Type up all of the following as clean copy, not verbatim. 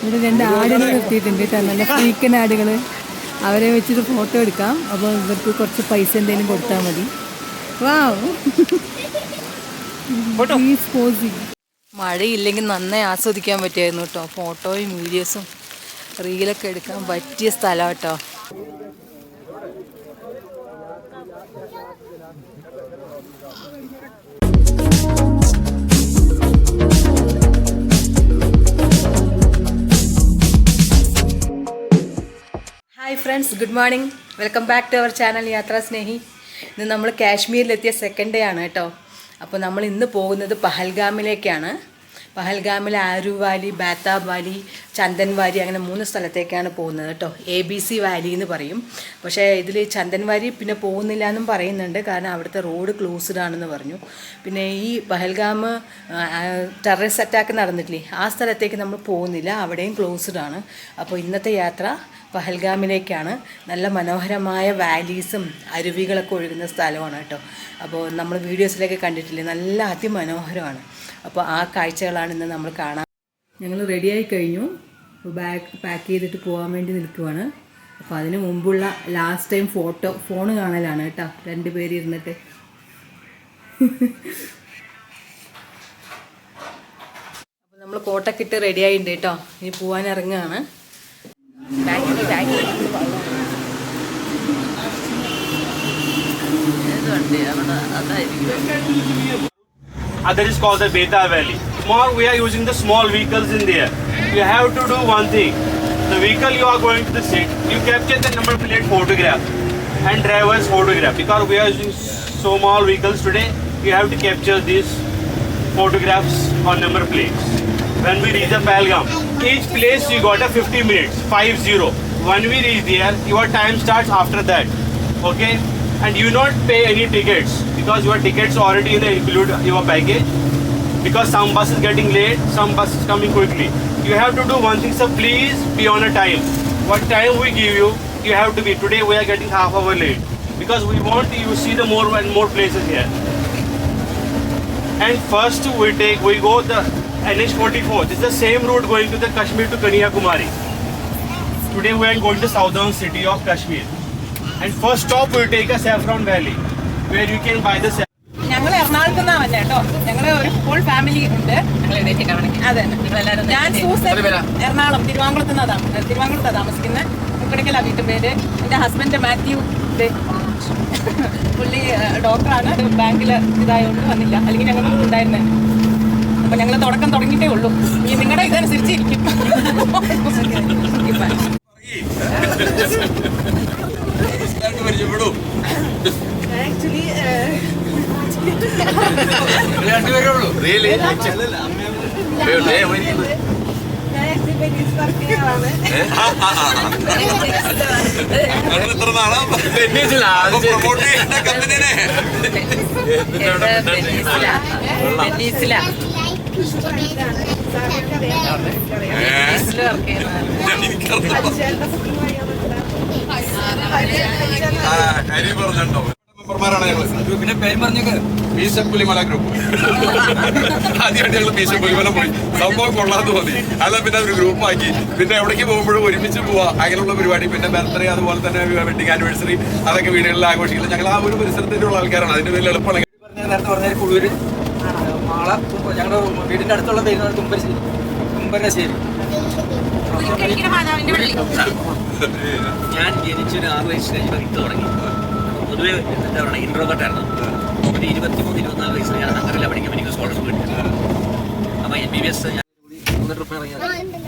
ഇവിടെ 2 ആടുകൾ നിർത്തിയിട്ടുണ്ട് കേട്ടോ, നല്ല ഫ്രീക്കൻ ആടുകൾ. അവരെ വെച്ചിട്ട് ഫോട്ടോ എടുക്കാം. അപ്പോൾ ഇവർക്ക് കുറച്ച് പൈസ എന്തെങ്കിലും കൊടുത്താൽ മതി. മഴയില്ലെങ്കിൽ നന്നായി ആസ്വദിക്കാൻ പറ്റുമായിരുന്നു കേട്ടോ. ഫോട്ടോയും വീഡിയോസും റീലൊക്കെ എടുക്കാൻ പറ്റിയ സ്ഥലം കേട്ടോ. Hi friends, good morning. Welcome back to our channel Yathra Snehi. ഇന്ന് നമ്മൾ കാശ്മീരിലെത്തിയ സെക്കൻഡ് ഡേ ആണ് കേട്ടോ. അപ്പോൾ നമ്മൾ ഇന്ന് പോകുന്നത് പഹൽഗാമിലേക്കാണ്. പഹൽഗാമിൽ ആരു വാലി, ബാത്താബ് വാലി, ചന്ദൻ വാലി, അങ്ങനെ 3 സ്ഥലത്തേക്കാണ് പോകുന്നത് കേട്ടോ. ABC വാലി എന്ന് പറയും. പക്ഷേ ഇതിൽ ചന്ദൻ വാലി പിന്നെ പോകുന്നില്ല എന്നും പറയുന്നുണ്ട്, കാരണം അവിടുത്തെ റോഡ് ക്ലോസ്ഡ് ആണെന്ന് പറഞ്ഞു. പിന്നെ ഈ പഹൽഗാം ടെററിസ്റ്റ് അറ്റാക്ക് നടന്നിട്ടില്ലേ, ആ സ്ഥലത്തേക്ക് നമ്മൾ പോകുന്നില്ല, അവിടെയും ക്ലോസ്ഡ് ആണ്. അപ്പോൾ ഇന്നത്തെ യാത്ര പഹൽഗാമിലേക്കാണ്. നല്ല മനോഹരമായ വാലീസും അരുവികളൊക്കെ ഒഴുകുന്ന സ്ഥലമാണ് കേട്ടോ. അപ്പോൾ നമ്മൾ വീഡിയോസിലൊക്കെ കണ്ടിട്ടില്ലേ, നല്ല അതിമനോഹരമാണ്. അപ്പോൾ ആ കാഴ്ചകളാണ് ഇന്ന് നമ്മൾ കാണാൻ. ഞങ്ങൾ റെഡിയായി കഴിഞ്ഞു. ബാഗ് പാക്ക് ചെയ്തിട്ട് പോകാൻ വേണ്ടി നിൽക്കുവാണ്. അപ്പോൾ അതിന് മുമ്പുള്ള ലാസ്റ്റ് ടൈം ഫോൺ കാണലാണ് കേട്ടോ, 2 പേര് ഇരുന്നിട്ട്. അപ്പോൾ നമ്മൾ കോട്ടൊക്കെ ഇട്ട് റെഡിയായിട്ടുണ്ട് കേട്ടോ. ഇനി പോകാൻ ഇറങ്ങുകയാണ്. That is called the Beta Valley. Tomorrow we are using the small vehicles in there. You have to do one thing. The vehicle you are going to the seat, you capture the number plate photograph and driver's photograph. Because we are using small vehicles today, you have to capture these photographs on number plates. When we reach the Pahalgam, each place you got a 50 minutes, 50. When we reach there, your time starts after that. Okay? And you not pay any tickets because your tickets already include your package. Because some bus is getting late, some bus is coming quickly. You have to do one thing, sir. Please be on a time. What time we give you, you have to be. Today we are getting half hour late because we want you see the more and more places here. And first we go the NH44. This is the same route going to the Kashmir to Kanyakumari. Today we are going to southern city of Kashmir. And first stop we take a Saffron Valley where you can buy the ഞങ്ങൾ എറണാകുളത്ത് നിന്നാണ് വന്നത് കേട്ടോ. ഞങ്ങൾ ഒരു full family ഉണ്ട്. അതെ, ഞാൻ സൂസൻ എറണാകുളം തിരുവാങ്കുളത്താണ് താമസിക്കുന്നത്. മുക്കടക്കലാണ് വീട്ടു പേര്. എൻ്റെ ഹസ്ബൻഡ് മാത്യു, പുള്ളി ഡോക്ടറാണ്. ബാങ്കിൽ ഇതായതുകൊണ്ട് വന്നില്ല, അല്ലെങ്കിൽ ഞങ്ങൾ ഉണ്ടായിരുന്നേ. അപ്പം ഞങ്ങൾ തുടക്കം തുടങ്ങിയിട്ടേ ഉള്ളൂ. ഈ നിങ്ങളുടെ ഇതനുസരിച്ചിരിക്കും. ആക്ച്വലി പിന്നെ പേര് പറഞ്ഞൊക്കെ മീശപ്പുലിമല ഗ്രൂപ്പ്. ആദ്യമായിട്ട് ഞങ്ങൾ മീശപ്പുലിമല പോയി. സംഭവം കൊള്ളാന്ന് തോന്നി. അല്ല പിന്നെ ഒരു ഗ്രൂപ്പാക്കി. പിന്നെ എവിടേക്ക് പോകുമ്പോഴും ഒരുമിച്ച് പോവാ, അങ്ങനെയുള്ള പരിപാടി. പിന്നെ ബർത്ത്ഡേ, അതുപോലെ തന്നെ വെഡിങ് ആനിവേഴ്സറി, അതൊക്കെ വീടുകളിൽ ആഘോഷിക്കുന്നത്. ഞങ്ങൾ ആ ഒരു പരിസരത്തിലുള്ള ആൾക്കാരാണ്. അതിന്റെ പേരിൽ എളുപ്പമാണ്. നേരത്തെ പറഞ്ഞ കുളൂര് മാള, ഞങ്ങളുടെ വീടിന്റെ അടുത്തുള്ള പേര് കുമ്പരശ്ശേരി. ഞാൻ ജനിച്ചൊരു 6 വയസ്സ് കഴിഞ്ഞ് വിട്ടു തുടങ്ങി. പൊതുവെ എന്താ പറയുക, ഇൻട്രോവേർട്ടായിരുന്നു. ഒരു 23-24 വയസ്സിൽ ഞാൻ നഗറിൽ പഠിക്കാൻ എനിക്ക് സ്കോളർഷിപ്പ് കിട്ടി. അപ്പോൾ MBBS ഞാൻ 3 ട്രിപ്പ് ഇറങ്ങിയത്.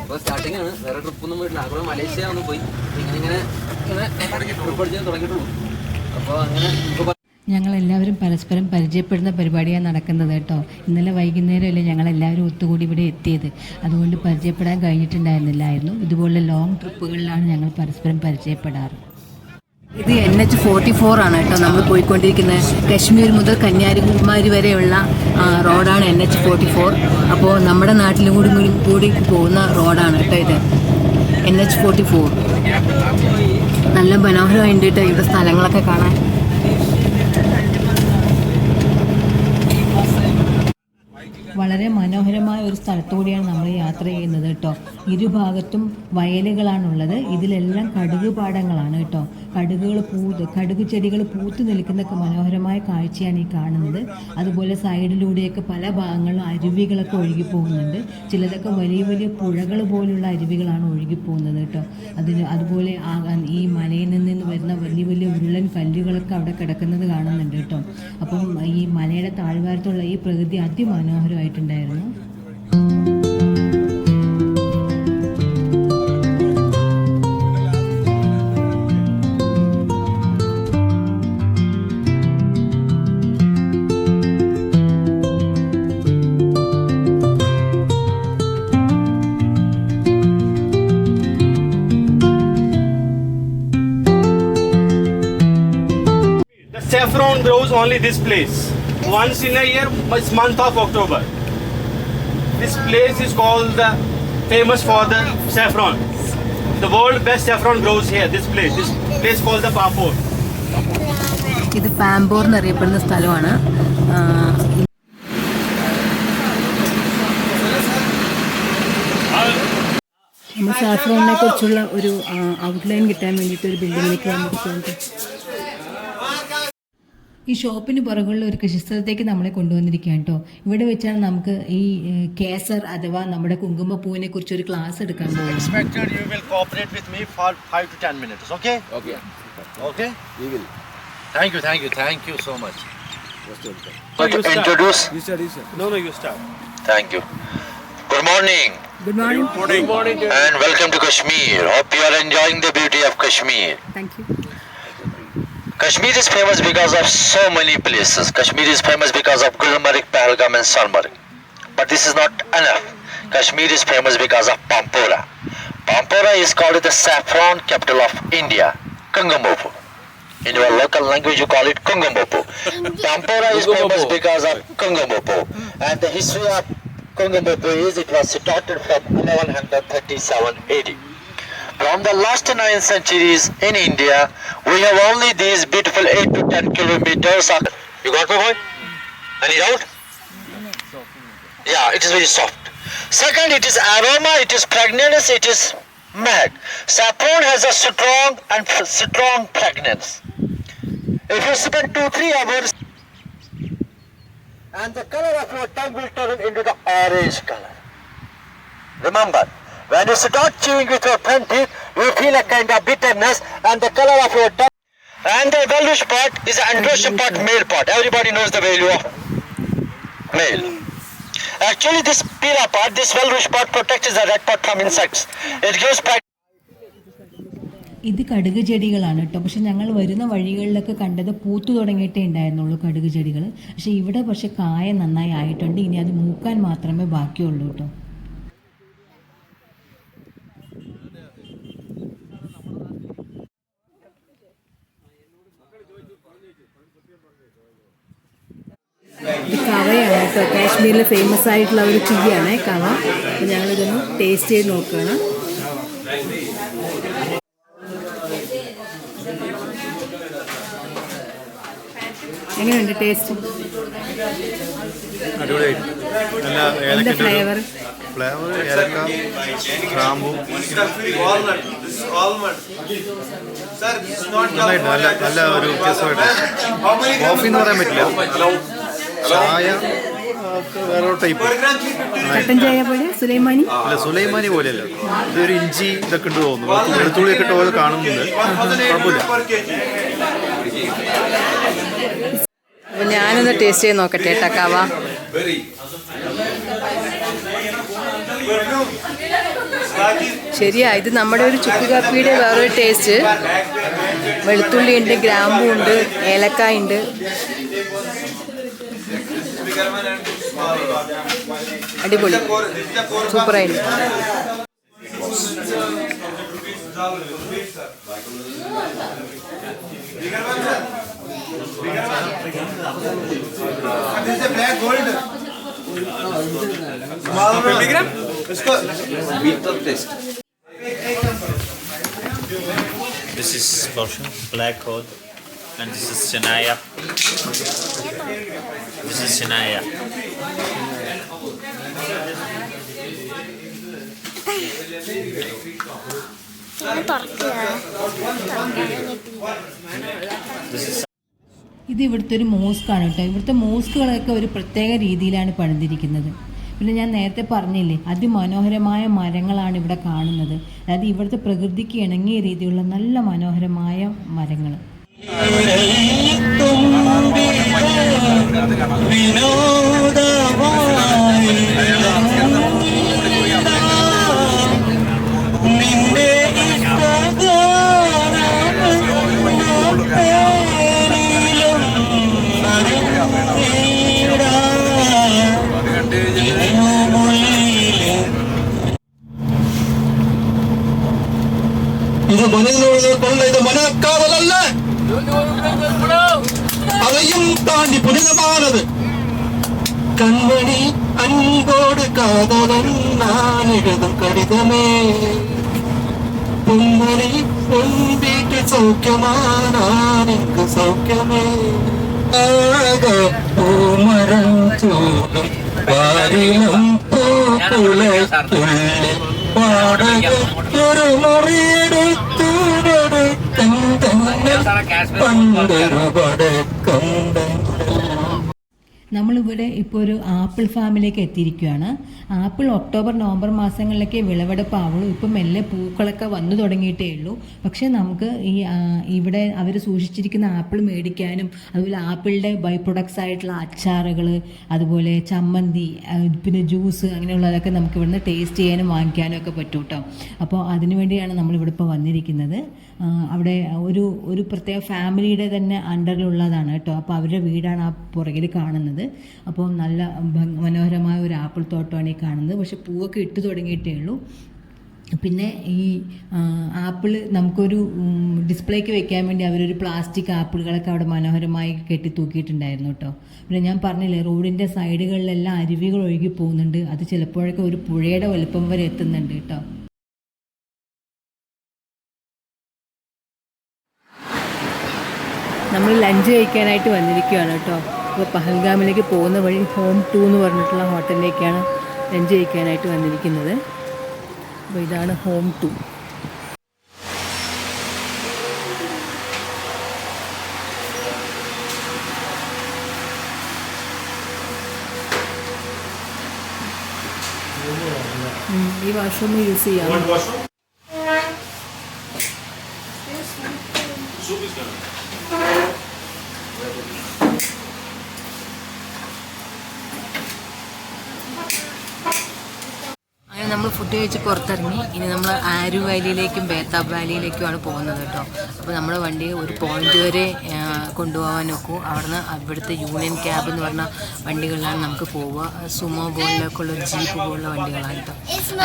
അപ്പോൾ സ്റ്റാർട്ടിംഗ് ആണ്, വേറെ ട്രിപ്പൊന്നും പോയിട്ടില്ല. അതുപോലെ മലേഷ്യ ഒന്ന് പോയി ഇങ്ങനെ ട്രിപ്പ് പഠിച്ചാൽ തുടങ്ങിയിട്ടുള്ളൂ. അപ്പോൾ അങ്ങനെ ഞങ്ങളെല്ലാവരും പരസ്പരം പരിചയപ്പെടുന്ന പരിപാടിയാണ് നടക്കുന്നത് കേട്ടോ. ഇന്നലെ വൈകുന്നേരമല്ലേ ഞങ്ങളെല്ലാവരും ഒത്തുകൂടി ഇവിടെ എത്തിയത്. അതുകൊണ്ട് പരിചയപ്പെടാൻ കഴിഞ്ഞിട്ടുണ്ടായിരുന്നില്ലായിരുന്നു. ഇതുപോലുള്ള ലോങ് ട്രിപ്പുകളിലാണ് ഞങ്ങൾ പരസ്പരം പരിചയപ്പെടാറ്. ഇത് NH44 ആണ് കേട്ടോ നമ്മൾ പോയിക്കൊണ്ടിരിക്കുന്നത്. കശ്മീർ മുതൽ കന്യാകുമാരി വരെയുള്ള റോഡാണ് NH44. അപ്പോൾ നമ്മുടെ നാട്ടിലും കൂടി പോകുന്ന റോഡാണ് കേട്ടോ ഇത്, NH44. നല്ല മനോഹരമായിട്ട് കേട്ടോ ഇവിടെ സ്ഥലങ്ങളൊക്കെ കാണാൻ. വളരെ മനോഹരമായ ഒരു സ്ഥലത്തൂടെയാണ് നമ്മൾ യാത്ര ചെയ്യുന്നത് കേട്ടോ. ഇരുഭാഗത്തും വയലുകളാണുള്ളത്. ഇതിലെല്ലാം കടുക് പാടങ്ങളാണ് കേട്ടോ. കടുക് ചെടികൾ പൂത്തു നിൽക്കുന്ന മനോഹരമായ കാഴ്ചയാണ് ഈ കാണുന്നത്. അതുപോലെ സൈഡിലൂടെയൊക്കെ പല ഭാഗങ്ങളിലും അരുവികളൊക്കെ ഒഴുകി പോകുന്നുണ്ട്. ചിലതൊക്കെ വലിയ വലിയ പുഴകൾ പോലുള്ള അരുവികളാണ് ഒഴുകി പോകുന്നത് കേട്ടോ. അതുപോലെ ഈ മലയിൽ നിന്ന് വരുന്ന വലിയ വലിയ ഉരുളൻ കല്ലുകളൊക്കെ അവിടെ കിടക്കുന്നത് കാണുന്നുണ്ട് കേട്ടോ. അപ്പം ഈ മലയുടെ താഴ്വാരത്തുള്ള ഈ പ്രകൃതി അതിമനോഹരമായിട്ടുണ്ടായിരുന്നു. Saffron grows only this place. Once in a year, it's month of October. This place is called famous for the saffron. The world best saffron grows here. This place called the Pampor. ഇത് പാമ്പോർ എന്നറിയപ്പെടുന്ന സ്ഥലമാണ്. നമ്മൾ സാഫ്രോണിനെ കുറിച്ചുള്ള ഒരു outline കിട്ടാൻ വേണ്ടിയിട്ട് ഒരു ബിൽഡിങ്ങിലേക്ക് വന്നിട്ടുണ്ട്. ഈ ഷോപ്പിന് പുറകുള്ള ഒരു കൃഷിസ്ഥലത്തേക്ക് നമ്മളെ കൊണ്ടുവന്നിരിക്കുകയാണ് കേട്ടോ. ഇവിടെ വെച്ചാണ് നമുക്ക് ഈ കേസർ അഥവാ നമ്മുടെ കുങ്കുമപ്പൂവിനെ കുറിച്ച് ഒരു ക്ലാസ് എടുക്കാൻ പോകുന്നത്. Expected you will cooperate with me for 5 to 10 minutes, okay? Okay. Okay? We will. Thank you so much. Introduce. No, you start. Thank you. Good morning good morning. and welcome to Kashmir. Hope you are enjoying the beauty of Kashmir. Thank you. Kashmir is famous because of so many places. Kashmir is famous because of Gulmarg, Pahalgam and Sonmarg. But this is not enough. Kashmir is famous because of Pampora. Pampora is called the saffron capital of India, Kungumopu. In your local language you call it Kungumopu. Pampora is famous because of Kungumopu. And the history of Kungumopu is it was started from 1137 AD. From the last 9 centuries in India, we have only these beautiful 8 to 10 kilometers. You got my point? Any doubt? Yeah, it is very soft. Second, it is aroma, it is fragrance, it is mad. Saffron has a strong fragrance. If you spend 2-3 hours, and the color of your tongue will turn into the orange color. Remember, when you start chewing with your front teeth, you feel a kind of bitterness and the color of your tongue. And the Welsh part is an androgen part, male part. Everybody knows the value of male. Actually, this pila part, this Welsh part protects the red part from insects. It gives ഇത് കടുക് ചെടികളാണ് കേട്ടോ. പക്ഷെ ഞങ്ങൾ വരുന്ന വഴികളിലൊക്കെ കണ്ടത് പൂത്തു തുടങ്ങിയിട്ടേ ഉണ്ടായിരുന്നുള്ളൂ കടുക് ചെടികൾ. പക്ഷെ ഇവിടെ പക്ഷെ കായ നന്നായി ആയിട്ടുണ്ട്. ഇനി അത് മൂക്കാൻ മാത്രമേ ബാക്കിയുള്ളൂ കേട്ടോ. ഇത് കവയാണ് കേട്ടോ. കാശ്മീരിൽ ഫേമസ് ആയിട്ടുള്ള ഒരു ടീയാണ് കവ. അപ്പോൾ ഞങ്ങളിതൊന്ന് ടേസ്റ്റ് ചെയ്ത് നോക്കുകയാണ്. എങ്ങനെയുണ്ട് ടേസ്റ്റ്? എന്താ ഫ്ലേവർ? ഏലക്ക, ഗ്രാമ്പു നന്നായിട്ട് നല്ല ഒരു വ്യത്യസ്തമായിട്ട്. കോഫി എന്ന് പറയാൻ പറ്റില്ല, ചായ വേറെ ടൈപ്പ്. കട്ടൻ ചായ പോലെ സുലൈമാനി അല്ല, സുലൈമാനി പോലെയല്ല. ഇതൊരു ഇഞ്ചി ഇതൊക്കെ ഉണ്ട് തോന്നുന്നു. വെളുത്തുള്ളിയൊക്കെ ഇട്ട പോലെ കാണുന്നുണ്ട്. കുഴപ്പമില്ല. അപ്പോൾ ഞാനൊന്ന് ടേസ്റ്റ് ചെയ്ത് നോക്കട്ടെ കേട്ടോ കവ. ശരിയാ, ഇത് നമ്മുടെ ഒരു ചുക്ക് കാപ്പിയുടെ വേറൊരു ടേസ്റ്റ്. വെളുത്തുള്ളി ഉണ്ട്, ഗ്രാമ്പു ഉണ്ട്, ഏലക്കായ ഉണ്ട്. അടിപൊളി, സൂപ്പറായിട്ട്. This is Persian black cod, and this is Sinaya. This is Sinaya. ഇത് ഇവിടുത്തെ ഒരു മോസ്കാണ് കേട്ടോ. ഇവിടുത്തെ മോസ്കുകളൊക്കെ ഒരു പ്രത്യേക രീതിയിലാണ് പണിതിരിക്കുന്നത്. പിന്നെ ഞാൻ നേരത്തെ പറഞ്ഞില്ലേ, അതിമനോഹരമായ മരങ്ങളാണ് ഇവിടെ കാണുന്നത്. അതായത് ഇവിടുത്തെ പ്രകൃതിക്ക് ഇണങ്ങിയ രീതിയിലുള്ള നല്ല മനോഹരമായ മരങ്ങൾ. ഇത് മനസ്സിലുള്ള കൊള്ള, ഇത് മനക്കാവലല്ല, അവയും താണ്ടി പുനിതമാനത്. കൺമണി അൻപോട് കാതലൻ നാനെഴുതും കടിതമേ, പൊന്മണി പൊൻവീട്ട് സൗഖ്യമാനെങ്ക് സൗഖ്യമേ. പൂമരം ചൂടും വാരിലും പൂക്കുളത്തുള്ളിൽ പാടക ഒരു മുറിയെടുത്തു പണ്ടൊരു പടക്കണ്ട. നമ്മളിവിടെ ഇപ്പോൾ ഒരു ആപ്പിൾ ഫാമിലേക്ക് എത്തിയിരിക്കുകയാണ്. ആപ്പിൾ ഒക്ടോബർ നവംബർ മാസങ്ങളിലൊക്കെ വിളവെടുപ്പാവുള്ളൂ. ഇപ്പം മെല്ലെ പൂക്കളൊക്കെ വന്നു തുടങ്ങിയിട്ടേ ഉള്ളൂ. പക്ഷേ നമുക്ക് ഇവിടെ അവർ സൂക്ഷിച്ചിരിക്കുന്ന ആപ്പിൾ മേടിക്കാനും അതുപോലെ ആപ്പിളിൻ്റെ ബൈ പ്രൊഡക്ട്സ് ആയിട്ടുള്ള അച്ചാറുകൾ, അതുപോലെ ചമ്മന്തി, പിന്നെ ജ്യൂസ്, അങ്ങനെയുള്ളതൊക്കെ നമുക്ക് ഇവിടുന്ന് ടേസ്റ്റ് ചെയ്യാനും വാങ്ങിക്കാനും ഒക്കെ പറ്റും കേട്ടോ. അപ്പോൾ അതിനുവേണ്ടിയാണ് നമ്മളിവിടെ ഇപ്പോൾ വന്നിരിക്കുന്നത്. അവിടെ ഒരു പ്രത്യേക ഫാമിലിയുടെ തന്നെ അണ്ടറിലുള്ളതാണ് കേട്ടോ. അപ്പോൾ അവരുടെ വീടാണ് ആ പുറകിൽ കാണുന്നത്. അപ്പോൾ നല്ല മനോഹരമായ ഒരു ആപ്പിൾ തോട്ടമാണ് ഈ കാണുന്നത്. പക്ഷെ പൂവൊക്കെ ഇട്ട് തുടങ്ങിയിട്ടേ ഉള്ളൂ. പിന്നെ ഈ ആപ്പിൾ നമുക്കൊരു ഡിസ്പ്ലേക്ക് വെക്കാൻ വേണ്ടി അവരൊരു പ്ലാസ്റ്റിക് ആപ്പിളുകളൊക്കെ അവിടെ മനോഹരമായി കെട്ടി തൂക്കിയിട്ടുണ്ടായിരുന്നു കേട്ടോ. പിന്നെ ഞാൻ പറഞ്ഞില്ലേ, റോഡിൻ്റെ സൈഡുകളിലെല്ലാം അരുവികൾ ഒഴുകി പോകുന്നുണ്ട്. അത് ചിലപ്പോഴൊക്കെ ഒരു പുഴയുടെ വലുപ്പം വരെ എത്തുന്നുണ്ട് കേട്ടോ. നമ്മൾ ലഞ്ച് കഴിക്കാനായിട്ട് വന്നിരിക്കുകയാണ് കേട്ടോ. അപ്പോൾ പഹൽഗാമിലേക്ക് പോകുന്ന വഴി ഹോം 2 എന്ന് പറഞ്ഞിട്ടുള്ള ഹോട്ടലിലേക്കാണ് ലഞ്ച് കഴിക്കാനായിട്ട് വന്നിരിക്കുന്നത്. അപ്പോൾ ഇതാണ് ഹോം 2. ഈ വാഷ്റൂം യൂസ് ചെയ്യാം. അങ്ങനെ നമ്മൾ ഫുഡ് കഴിച്ച് പുറത്തിറങ്ങി. ഇനി നമ്മൾ ആരു വാലിയിലേക്കും ബേതാബ് വാലിയിലേക്കുമാണ് പോകുന്നത് കേട്ടോ. അപ്പോൾ നമ്മുടെ വണ്ടി ഒരു പോയിന്റ് വരെ കൊണ്ടുപോകാൻ നോക്കൂ. അവിടുന്ന് ഇവിടുത്തെ യൂണിയൻ ക്യാബ് എന്ന് പറഞ്ഞ വണ്ടികളിലാണ് നമുക്ക് പോവുക. സുമോ പോലുള്ളൊക്കെയുള്ള ഒരു ജീപ്പ് പോലുള്ള വണ്ടികളാണ് കേട്ടോ.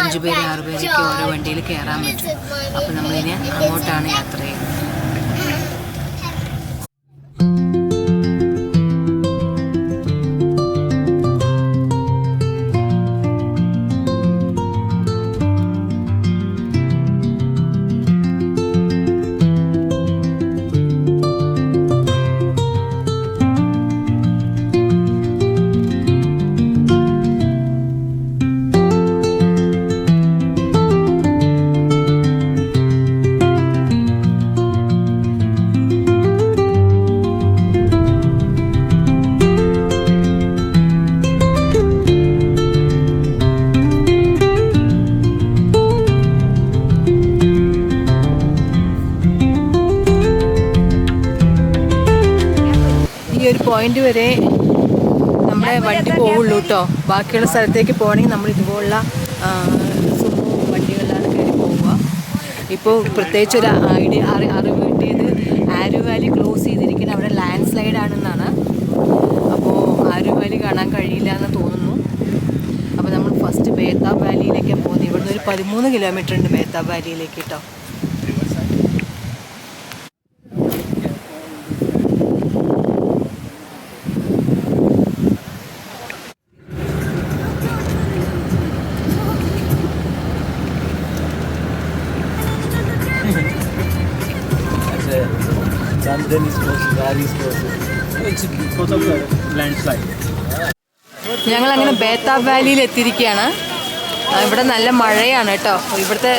5 പേര് 6 പേരൊക്കെ ഓരോ വണ്ടിയിൽ കയറാൻ പറ്റും. അപ്പോൾ നമ്മളിനി അങ്ങോട്ടാണ് യാത്ര ചെയ്യുന്നത്. ഒരു പോയിന്റ് വരെ നമ്മുടെ വണ്ടി പോവുള്ളൂ കേട്ടോ. ബാക്കിയുള്ള സ്ഥലത്തേക്ക് പോകണമെങ്കിൽ നമ്മൾ ഇതുപോലുള്ള സുമോ വണ്ടികളിലാണ് കയറി പോവുക. ഇപ്പോൾ പ്രത്യേകിച്ച് ഒരു അറിവ് കിട്ടിയത് ആരു വാലി ക്ലോസ് ചെയ്തിരിക്കുന്നത് അവിടെ ലാൻഡ് സ്ലൈഡ് ആണെന്നാണ്. അപ്പോൾ ആരു വാലി കാണാൻ കഴിയില്ല എന്ന് തോന്നുന്നു. അപ്പോൾ നമ്മൾ ഫസ്റ്റ് ബേതാബ് വാലിയിലേക്കാണ് പോകുന്നത്. ഇവിടുന്ന് ഒരു 13 കിലോമീറ്റർ ഉണ്ട് ബേതാബ് വാലിയിലേക്ക് കേട്ടോ. Then is close, valley is close. It's because of the landslide. ഞങ്ങളങ്ങനെ ബേതാബ് വാലിയിൽ എത്തിയിരിക്കുകയാണ്. ഇവിടെ നല്ല മഴയാണ് കേട്ടോ. ഇവിടുത്തെ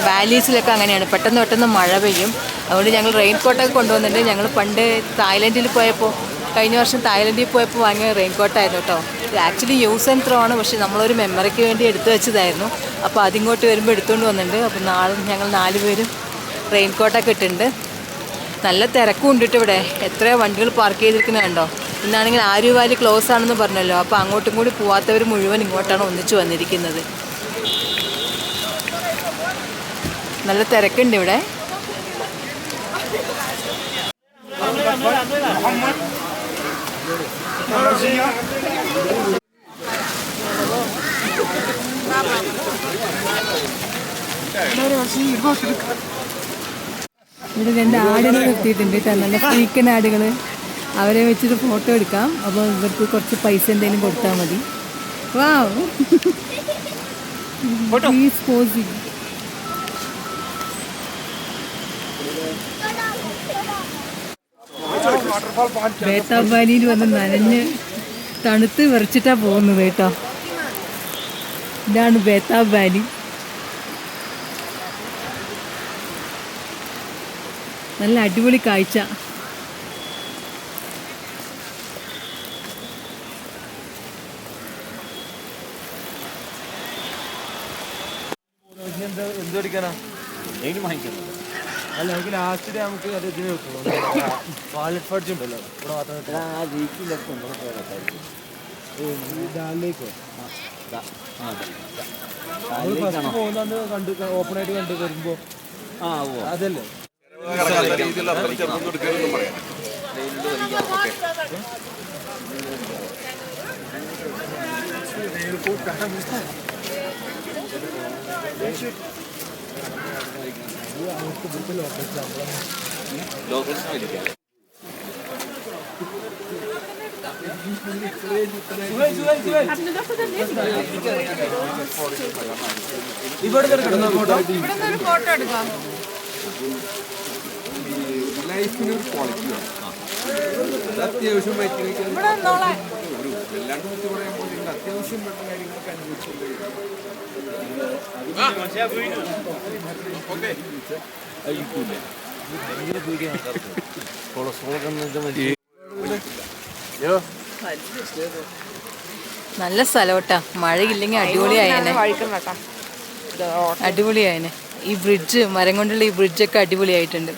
വാലീസിലൊക്കെ അങ്ങനെയാണ്, പെട്ടെന്ന് മഴ പെയ്യും. അതുകൊണ്ട് ഞങ്ങൾ റെയിൻ കോട്ടൊക്കെ കൊണ്ടുവന്നിട്ടുണ്ട്. ഞങ്ങൾ പണ്ട് തായ്ലൻഡിൽ പോയപ്പോൾ, കഴിഞ്ഞ വർഷം തായ്ലൻഡിൽ പോയപ്പോൾ വാങ്ങിയ റെയിൻ കോട്ടായിരുന്നു കേട്ടോ. ഇത് ആക്ച്വലി യൂസ് ആൻഡ് ത്രോ ആണ്, പക്ഷേ നമ്മളൊരു മെമ്മറിക്ക് വേണ്ടി എടുത്തു വെച്ചതായിരുന്നു. അപ്പോൾ അതിങ്ങോട്ട് വരുമ്പോൾ എടുത്തുകൊണ്ട് വന്നിട്ടുണ്ട്. അപ്പോൾ നാളെ ഞങ്ങൾ 4 പേരും റെയിൻ കോട്ടൊക്കെ ഇട്ടിട്ടുണ്ട്. നല്ല തിരക്കും ഉണ്ട് കേട്ടോ ഇവിടെ. എത്രയോ വണ്ടികൾ പാർക്ക് ചെയ്തിരിക്കുന്നതുണ്ടോ. ഇന്നാണെങ്കിൽ ആര്യു വാലി ക്ലോസ് ആണെന്ന് പറഞ്ഞല്ലോ. അപ്പോൾ അങ്ങോട്ടും കൂടി പോവാത്തവർ മുഴുവൻ ഇങ്ങോട്ടാണ് ഒന്നിച്ച് വന്നിരിക്കുന്നത്. നല്ല തിരക്കുണ്ട് ഇവിടെ. ഇവിടെ 2 ആടുകൾ എത്തിയിട്ടുണ്ട് കേട്ടോ. നല്ല ഫ്രീക്കൻ ആടുകൾ. അവരെ വെച്ചിട്ട് ഫോട്ടോ എടുക്കാം. അപ്പോൾ ഇവർക്ക് കുറച്ച് പൈസ എന്തെങ്കിലും കൊടുത്താൽ മതി. വാവ്, പ്ലീസ് പോസ്. ബേതാബ് വാലിയിൽ വന്ന് നനഞ്ഞ് തണുത്ത് വിറച്ചിട്ടാ പോകുന്നത് കേട്ടോ. ഇതാണ് ബേതാബ് വാലി. നല്ല അടിപൊളി കാഴ്ച. എന്തുടിക്കാനാ എങ്കിലും വാങ്ങിക്കണം. അല്ല നമുക്ക് ലാസ്റ്റ് നമുക്ക് അത് ഇതിന് വെക്കണം. വാലറ്റ് ഫഡ്ജ് ഉണ്ടല്ലോ ഇവിടെ മാത്രം. ആ ലീക്കിലൊക്കെ ഡാലിലേക്കോ പോകുന്ന കണ്ട് ഓപ്പൺ ആയിട്ട് കണ്ട് വരുമ്പോ അതല്ലേ ഇവിടെ ഫോട്ടോ എടുക്കാം. ലൈഫിനൊരു ക്വാളിറ്റി അത്യാവശ്യം എല്ലാണ്ട് കുറിച്ച് പറയുമ്പോൾ അത്യാവശ്യം വേണ്ട കാര്യങ്ങളൊക്കെ നല്ല സ്ഥലം കേട്ടാ. മഴയില്ലെങ്കിൽ അടിപൊളിയായനെ. അടിപൊളിയായനെ. ഈ ബ്രിഡ്ജ്, മരം കൊണ്ടുള്ള ഈ ബ്രിഡ്ജൊക്കെ അടിപൊളിയായിട്ടുണ്ട്.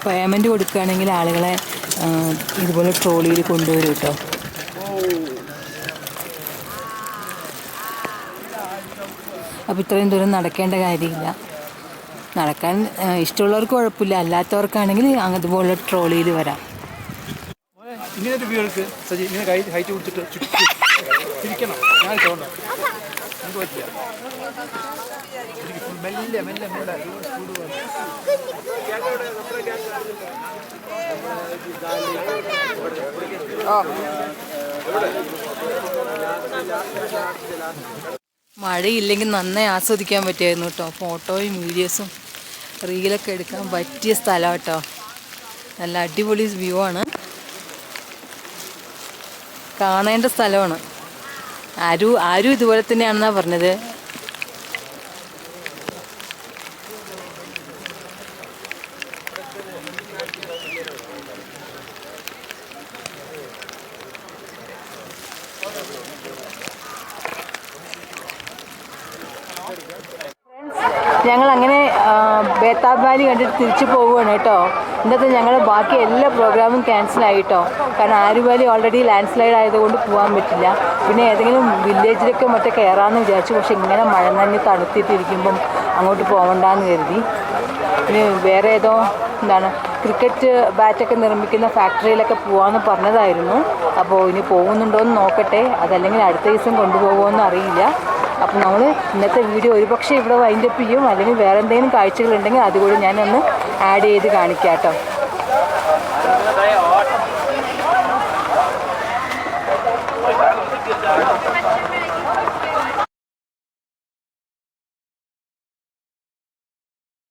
പേയ്മെൻറ്റ് കൊടുക്കുകയാണെങ്കിൽ ആളുകളെ ഇതുപോലെ ട്രോളിയിൽ കൊണ്ടുവരും കേട്ടോ. അപ്പോൾ ഇത്രയും ദൂരം നടക്കേണ്ട കാര്യമില്ല. നടക്കാൻ ഇഷ്ടമുള്ളവർക്ക് കുഴപ്പമില്ല, അല്ലാത്തവർക്കാണെങ്കിൽ അതുപോലെ ട്രോളിയിൽ വരാം. ഇങ്ങനെ ഒരു വ്യൂ എടുക്ക് സജി. ഇങ്ങനെ ഹൈറ്റ് പിടിച്ചിട്ട് ചിരിക്കണം. ഞാൻ തോന്നണം നമുക്ക് പറ്റില്ല. മെല്ലെ മെല്ലെ മെല്ലെ മഴയില്ലെങ്കിൽ നന്നായി ആസ്വദിക്കാൻ പറ്റുമായിരുന്നു കേട്ടോ. ഫോട്ടോയും വീഡിയോസും റീലൊക്കെ എടുക്കാൻ പറ്റിയ സ്ഥലം കേട്ടോ. നല്ല അടിപൊളി വ്യൂ ആണ്, കാണേണ്ട സ്ഥലമാണ്. ആരും ഇതുപോലെ തന്നെയാണെന്നാണ് പറഞ്ഞത്. ഞങ്ങളങ്ങനെ ബേതാബ് വാലി കണ്ടിട്ട് തിരിച്ചു പോവുകയാണ് കേട്ടോ. ഇന്നത്തെ ഞങ്ങൾ ബാക്കി എല്ലാ പ്രോഗ്രാമും ക്യാൻസലായി കേട്ടോ. കാരണം ആര്യു വാലി ഓൾറെഡി ലാൻഡ് സ്ലൈഡ് ആയതുകൊണ്ട് പോകാൻ പറ്റില്ല. പിന്നെ ഏതെങ്കിലും വില്ലേജിലൊക്കെ മറ്റേ കയറാമെന്ന് വിചാരിച്ചു. പക്ഷെ ഇങ്ങനെ മഴ നനഞ്ഞ് തണുത്തിട്ടിരിക്കുമ്പം അങ്ങോട്ട് പോകണ്ടെന്ന് കരുതി. പിന്നെ വേറെ ഏതോ ക്രിക്കറ്റ് ബാറ്റൊക്കെ നിർമ്മിക്കുന്ന ഫാക്ടറിയിലൊക്കെ പോകാമെന്ന് പറഞ്ഞതായിരുന്നു. അപ്പോൾ ഇനി പോകുന്നുണ്ടോയെന്ന് നോക്കട്ടെ, അതല്ലെങ്കിൽ അടുത്ത ദിവസം കൊണ്ടുപോകുമോയെന്ന് അറിയില്ല. അപ്പോൾ നമ്മൾ ഇന്നത്തെ വീഡിയോ ഒരുപക്ഷെ ഇവിടെ വൈൻഡപ്പ് ചെയ്യും, അല്ലെങ്കിൽ വേറെ എന്തെങ്കിലും കാഴ്ചകളുണ്ടെങ്കിൽ അതുകൂടി ഞാനൊന്ന് ആഡ് ചെയ്ത് കാണിക്കാം കേട്ടോ.